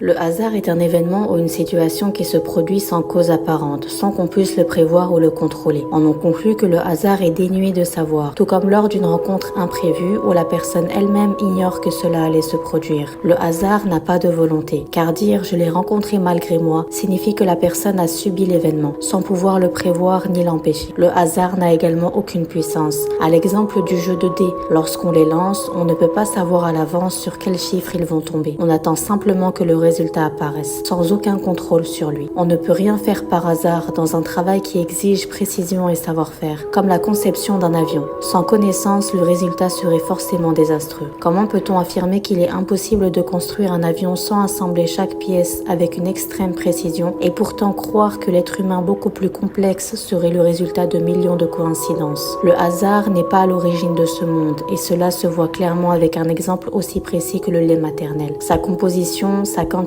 Le hasard est un événement ou une situation qui se produit sans cause apparente, sans qu'on puisse le prévoir ou le contrôler. On en conclut que le hasard est dénué de savoir, tout comme lors d'une rencontre imprévue où la personne elle-même ignore que cela allait se produire. Le hasard n'a pas de volonté, car dire « je l'ai rencontré malgré moi » signifie que la personne a subi l'événement, sans pouvoir le prévoir ni l'empêcher. Le hasard n'a également aucune puissance. À l'exemple du jeu de dés, lorsqu'on les lance, on ne peut pas savoir à l'avance sur quels chiffres ils vont tomber. On attend simplement que le résultat apparaisse, sans aucun contrôle sur lui. On ne peut rien faire par hasard dans un travail qui exige précision et savoir-faire, comme la conception d'un avion. Sans connaissance, le résultat serait forcément désastreux. Comment peut-on affirmer qu'il est impossible de construire un avion sans assembler chaque pièce avec une extrême précision et pourtant croire que l'être humain beaucoup plus complexe serait le résultat de millions de coïncidences? Le hasard n'est pas à l'origine de ce monde et cela se voit clairement avec un exemple aussi précis que le lait maternel. Sa composition, sa quantité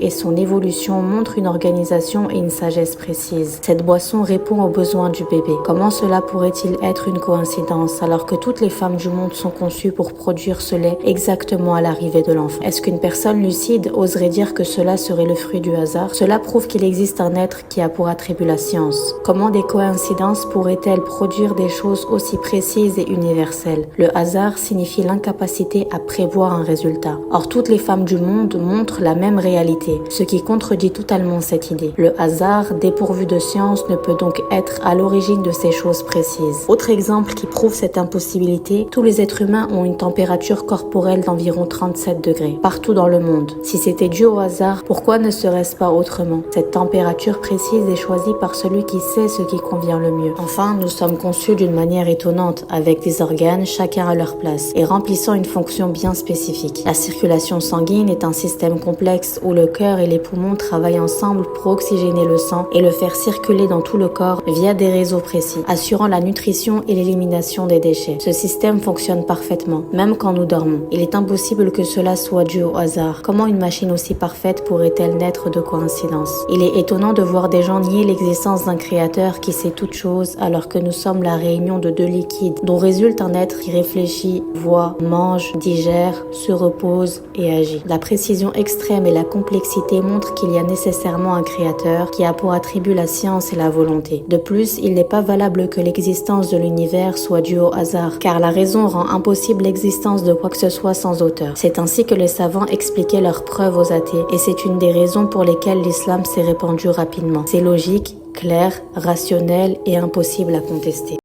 et son évolution montrent une organisation et une sagesse précise. Cette boisson répond aux besoins du bébé. Comment cela pourrait-il être une coïncidence alors que toutes les femmes du monde sont conçues pour produire ce lait exactement à l'arrivée de l'enfant? Est-ce qu'une personne lucide oserait dire que cela serait le fruit du hasard? Cela prouve qu'il existe un être qui a pour attribut la science. Comment des coïncidences pourraient-elles produire des choses aussi précises et universelles? Le hasard signifie l'incapacité à prévoir un résultat. Or, toutes les femmes du monde montrent la même réalité, ce qui contredit totalement cette idée. Le hasard, dépourvu de science, ne peut donc être à l'origine de ces choses précises. Autre exemple qui prouve cette impossibilité, tous les êtres humains ont une température corporelle d'environ 37 degrés, partout dans le monde. Si c'était dû au hasard, pourquoi ne serait-ce pas autrement? Cette température précise est choisie par celui qui sait ce qui convient le mieux. Enfin, nous sommes conçus d'une manière étonnante, avec des organes chacun à leur place, et remplissant une fonction bien spécifique. La circulation sanguine est un système complexe où le cœur et les poumons travaillent ensemble pour oxygéner le sang et le faire circuler dans tout le corps via des réseaux précis, assurant la nutrition et l'élimination des déchets. Ce système fonctionne parfaitement, même quand nous dormons. Il est impossible que cela soit dû au hasard. Comment une machine aussi parfaite pourrait-elle naître de coïncidence? Il est étonnant de voir des gens nier l'existence d'un créateur qui sait toutes choses alors que nous sommes la réunion de deux liquides dont résulte un être qui réfléchit, voit, mange, digère, se repose et agit. La précision extrême et la complexité montrent qu'il y a nécessairement un créateur qui a pour attribut la science et la volonté. De plus, il n'est pas valable que l'existence de l'univers soit due au hasard, car la raison rend impossible l'existence de quoi que ce soit sans auteur. C'est ainsi que les savants expliquaient leurs preuves aux athées, et c'est une des raisons pour lesquelles l'islam s'est répandu rapidement. C'est logique, clair, rationnel et impossible à contester.